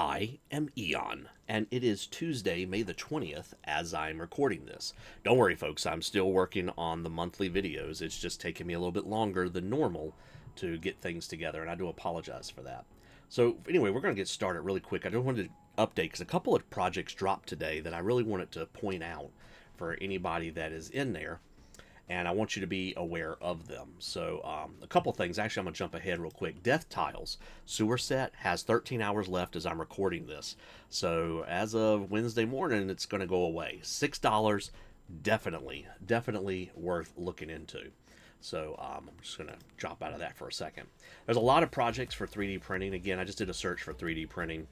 I am Eon, and it is Tuesday, May the 20th, as I'm recording this. Don't worry, folks, I'm still working on the monthly videos. It's just taking me a little bit longer than normal to get things together, and I do apologize for that. So, anyway, we're going to get started really quick. I just wanted to update, because a couple of projects dropped today that I really wanted to point out for anybody that is in there, and I want you to be aware of them. So a couple things. Actually, I'm going to jump ahead real quick. Death Tiles sewer set has 13 hours left as I'm recording this. So as of Wednesday morning, it's going to go away. $6, definitely worth looking into. So I'm just going to drop out of that for a second. There's a lot of projects for 3D printing. Again, I just did a search for 3D printing.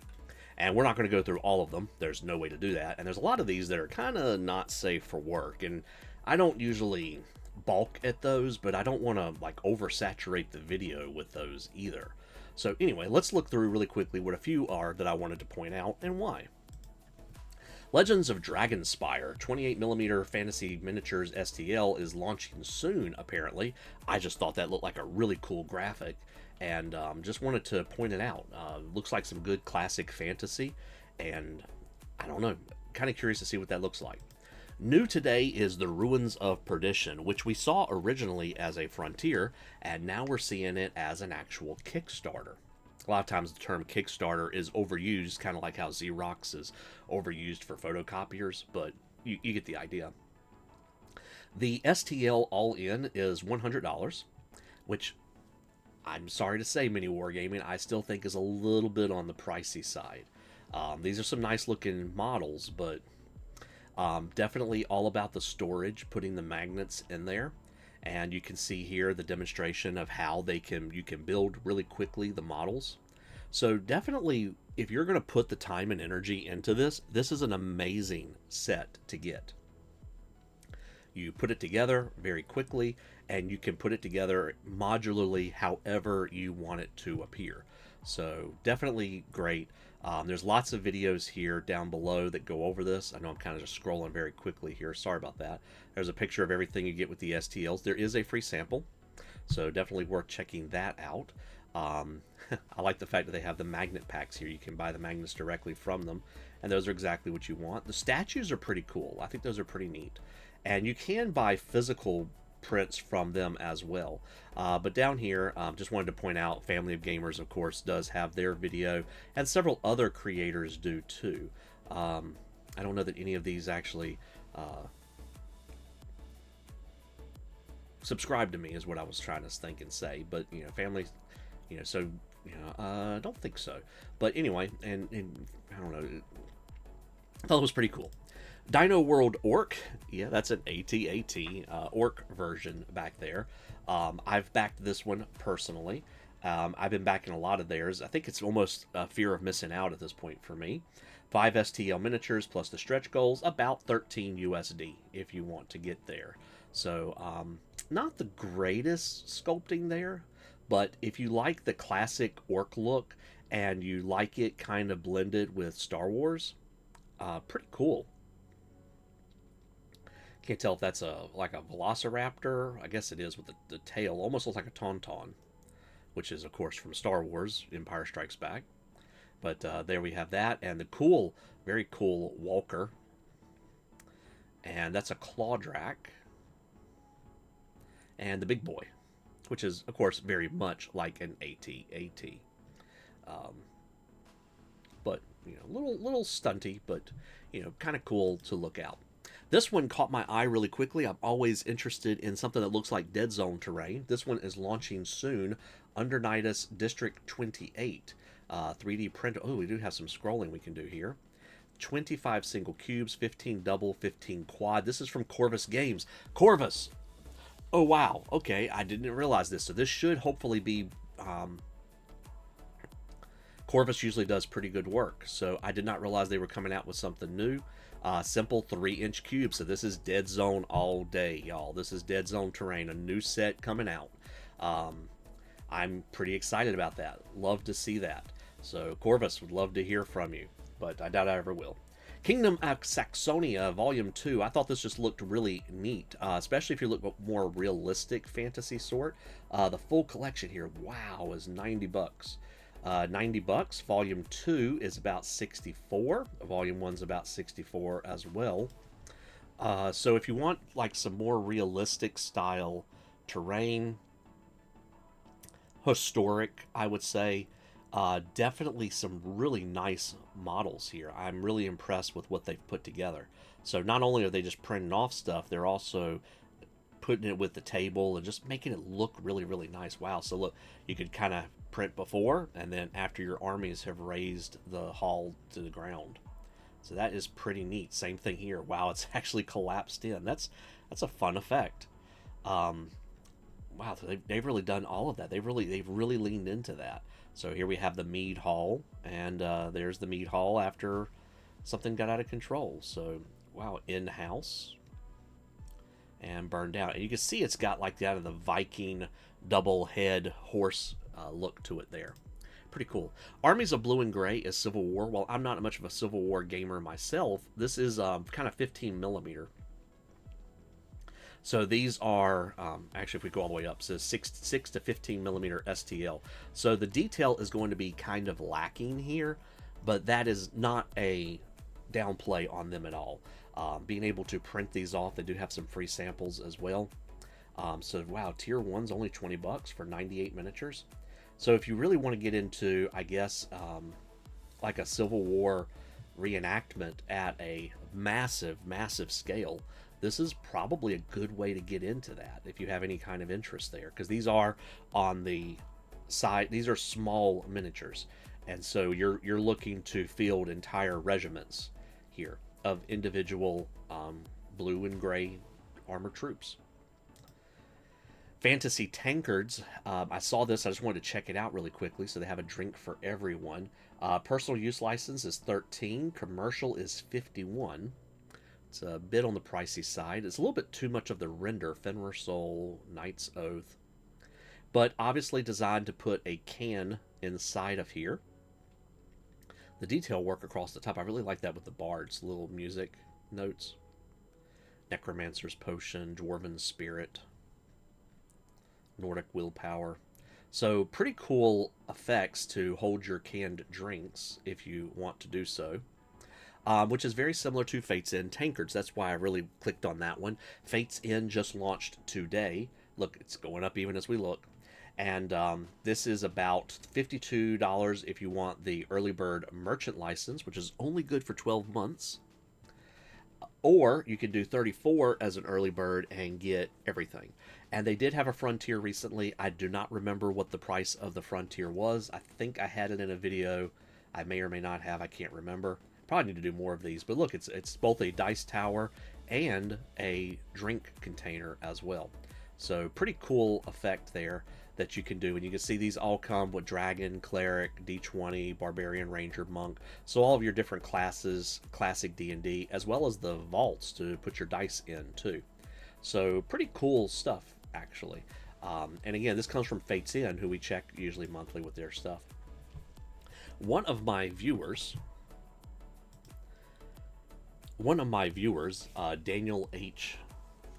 And we're not going to go through all of them. There's no way to do that. And there's a lot of these that are kind of not safe for work. And I don't usually balk at those, but I don't want to like oversaturate the video with those either. So anyway, let's look through really quickly what a few are that I wanted to point out and why. Legends of Dragonspire 28mm Fantasy Miniatures STL is launching soon, apparently. I just thought that looked like a really cool graphic and just wanted to point it out. Looks like some good classic fantasy, and I don't know, kind of curious to see what that looks like. New today is the Ruins of Perdition, which we saw originally as a Frontier, and now we're seeing it as an actual Kickstarter. A lot of times the term Kickstarter is overused, kind of like how Xerox is overused for photocopiers, but you get the idea. The STL all-in is $100, which I'm sorry to say, MiniWarGaming, I still think is a little bit on the pricey side. These are some nice looking models, but definitely all about the storage, putting the magnets in there. And you can see here the demonstration of how you can build really quickly the models. So definitely, if you're going to put the time and energy into this, this is an amazing set to get. You put it together very quickly, and you can put it together modularly however you want it to appear. So definitely great. There's lots of videos here down below that go over this. I know I'm kind of just scrolling very quickly here. Sorry about that. There's a picture of everything you get with the STLs. There is a free sample, so definitely worth checking that out. I like the fact that they have the magnet packs here. You can buy the magnets directly from them, and those are exactly what you want. The statues are pretty cool. I think those are pretty neat. And you can buy physical prints from them as well. But down here, just wanted to point out, Family of Gamers, of course, does have their video, and several other creators do too. I don't know that any of these actually subscribe to me, is what I was trying to think and say. But you know, Family, you know, so you know, I don't think so. But anyway, and I don't know, I thought it was pretty cool. Dinoworld Orc, yeah, that's an AT-AT Orc version back there. I've backed this one personally. I've been backing a lot of theirs. I think it's almost a fear of missing out at this point for me. 5 STL miniatures plus the stretch goals, about 13 USD if you want to get there. So not the greatest sculpting there, but if you like the classic Orc look and you like it kind of blended with Star Wars, pretty cool. Can't tell if that's like a velociraptor. I guess it is, with the tail. Almost looks like a tauntaun, which is, of course, from Star Wars, Empire Strikes Back. But there we have that. And the cool, very cool Walker. And that's a Clawdrak. And the big boy, which is, of course, very much like an AT-AT. But, you know, little stunty, but, you know, kind of cool to look out. This one caught my eye really quickly. I'm always interested in something that looks like Dead Zone terrain. This one is launching soon. UnderNidus District 28. 3D print. Oh, we do have some scrolling we can do here. 25 single cubes, 15 double, 15 quad. This is from Corvus Games. Corvus! Oh, wow. Okay, I didn't realize this. So this should hopefully be... Corvus usually does pretty good work, so I did not realize they were coming out with something new. Simple 3-inch cube, so this is Dead Zone all day, y'all. This is Dead Zone terrain, a new set coming out. I'm pretty excited about that. Love to see that. So Corvus, would love to hear from you, but I doubt I ever will. Kingdom of Saxonia Volume 2. I thought this just looked really neat, especially if you look at more realistic fantasy sort. The full collection here, wow, is $90. 90 bucks. Volume 2 is about 64. Volume 1's about 64 as well. So if you want like some more realistic style terrain, historic, I would say, definitely some really nice models here. I'm really impressed with what they've put together. So not only are they just printing off stuff, they're also putting it with the table and just making it look really, really nice. Wow. So look, you could kind of print before and then after your armies have raised the hall to the ground. So that is pretty neat. Same thing here. Wow, it's actually collapsed in. That's a fun effect. Wow, they've really done all of that. They've really leaned into that. So here we have the mead hall, and there's the mead hall after something got out of control. So wow, in-house and burned out. And you can see it's got like the Viking double head horse look to it there. Pretty cool. Armies of Blue and Gray is Civil War. Well, I'm not much of a Civil War gamer myself. This is kind of 15 millimeter. So these are, actually if we go all the way up, so 6 to 15 millimeter STL. So the detail is going to be kind of lacking here, but that is not a downplay on them at all. Being able to print these off, they do have some free samples as well. So wow, tier 1's only 20 bucks for 98 miniatures. So if you really want to get into, I guess, like a Civil War reenactment at a massive, massive scale, this is probably a good way to get into that if you have any kind of interest there. Because these are on the side, these are small miniatures. And so you're looking to field entire regiments here of individual blue and gray armored troops. Fantasy Tankards. I saw this. I just wanted to check it out really quickly. So they have a drink for everyone. Personal use license is 13. Commercial is 51. It's a bit on the pricey side. It's a little bit too much of the render. Fenrir Soul, Knight's Oath. But obviously designed to put a can inside of here. The detail work across the top. I really like that with the bards. Little music notes. Necromancer's Potion. Dwarven Spirit. Nordic Willpower. So pretty cool effects to hold your canned drinks if you want to do so. Which is very similar to FatesEnd Tankards. That's why I really clicked on that one. FatesEnd just launched today. Look, it's going up even as we look. And this is about $52 if you want the early bird merchant license, which is only good for 12 months. Or you can do 34 as an early bird and get everything. And they did have a Frontier recently. I do not remember what the price of the Frontier was. I think I had it in a video. I may or may not have. I can't remember. Probably need to do more of these. But look, it's both a dice tower and a drink container as well. So pretty cool effect there that you can do. And you can see these all come with Dragon, Cleric, D20, Barbarian, Ranger, Monk. So all of your different classes, classic D&D, as well as the vaults to put your dice in too. So pretty cool stuff, actually. And again, this comes from FatesEnd, who we check usually monthly with their stuff. One of my viewers, Daniel H.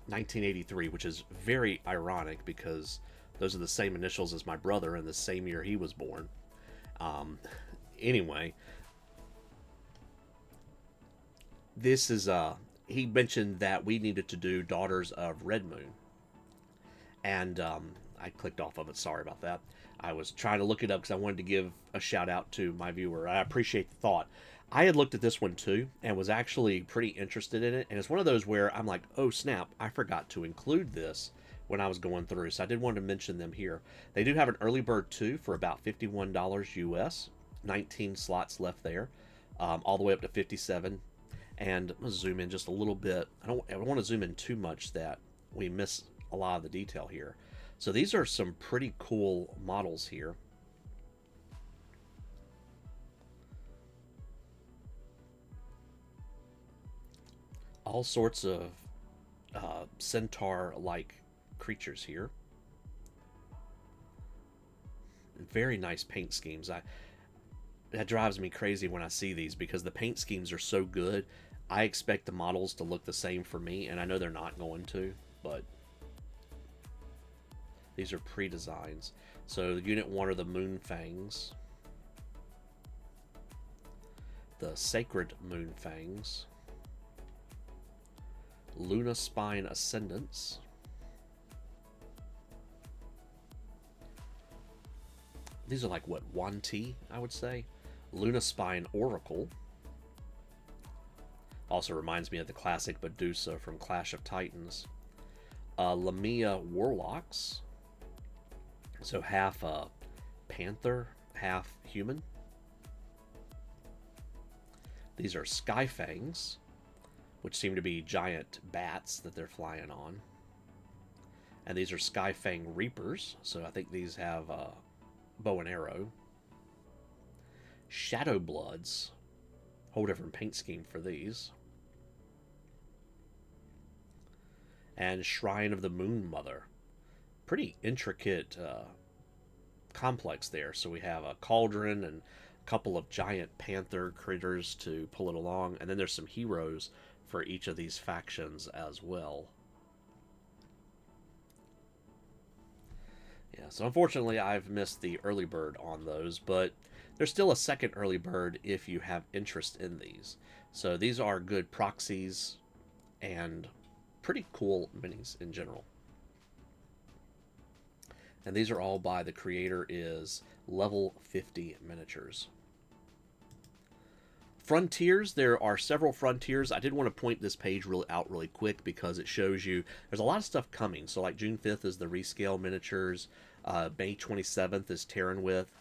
1983, which is very ironic because those are the same initials as my brother in the same year he was born. Anyway, this is he mentioned that we needed to do Daughters of Redmoon, and I clicked off of it. Sorry about that. I was trying to look it up because I wanted to give a shout out to my viewer. I appreciate the thought. I had looked at this one too and was actually pretty interested in it. And it's one of those where I'm like, oh snap, I forgot to include this when I was going through. So I did want to mention them here. They do have an early bird too for about $51 US. 19 slots left there, all the way up to 57. And I'm going to zoom in just a little bit. I don't want to zoom in too much that we miss a lot of the detail here. So these are some pretty cool models here. All sorts of centaur-like creatures here. Very nice paint schemes. That drives me crazy when I see these because the paint schemes are so good. I expect the models to look the same for me, and I know they're not going to, but these are pre-designs. So Unit 1 are the Moon Fangs. the Sacred Moonfangs, Luna Spine Ascendants, these are like, what, 1T, I would say. Luna Spine Oracle. Also reminds me of the classic Medusa from Clash of Titans. Lamia Warlocks. So half panther, half human. These are Skyfangs, which seem to be giant bats that they're flying on. And these are Skyfang Reapers, so I think these have bow and arrow. Shadow Bloods, whole different paint scheme for these. And Shrine of the Moon Mother. Pretty intricate complex there. So we have a cauldron and a couple of giant panther critters to pull it along. And then there's some heroes for each of these factions as well. Yeah, so unfortunately I've missed the early bird on those, but there's still a second early bird if you have interest in these. So these are good proxies and pretty cool minis in general. And these are all by the creator is Level 50 Miniatures. FronTiers, there are several FronTiers. I did want to point this page out really quick because it shows you there's a lot of stuff coming. So like June 5th is the Rescale Miniatures. May 27th is Terran With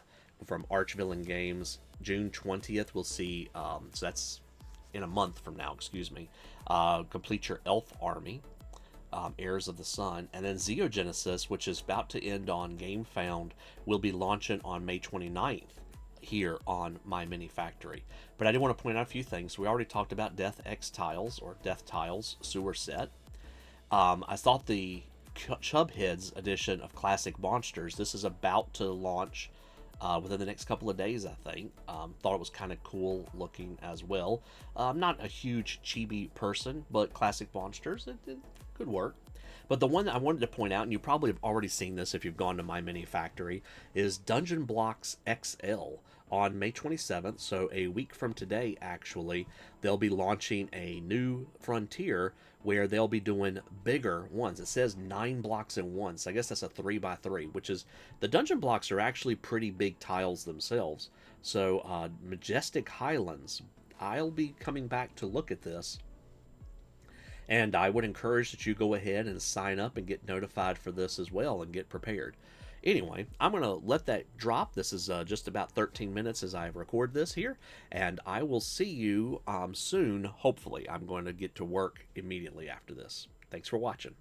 from Archvillain Games. June 20th we'll see, so that's in a month from now, excuse me, complete your Elf Army, Heirs of the Sun. And then Xeogenesis, which is about to end on GameFound, will be launching on May 29th here on MyMiniFactory. But I did want to point out a few things. We already talked about Death X Tiles, or Death Tiles sewer set. I thought the Chubheads edition of Classic Monsters, this is about to launch within the next couple of days, I think. Thought it was kind of cool looking as well. I'm not a huge chibi person, but Classic Monsters, it could work. But the one that I wanted to point out, and you probably have already seen this if you've gone to MyMiniFactory, is Dungeon Blocks XL on May 27th. So a week from today, actually, they'll be launching a new frontier where they'll be doing bigger ones. It says 9 blocks in one, so I guess that's a 3x3, which is, the dungeon blocks are actually pretty big tiles themselves. So Majestic Highlands, I'll be coming back to look at this. And I would encourage that you go ahead and sign up and get notified for this as well and get prepared. Anyway, I'm going to let that drop. This is just about 13 minutes as I record this here. And I will see you soon, hopefully. I'm going to get to work immediately after this. Thanks for watching.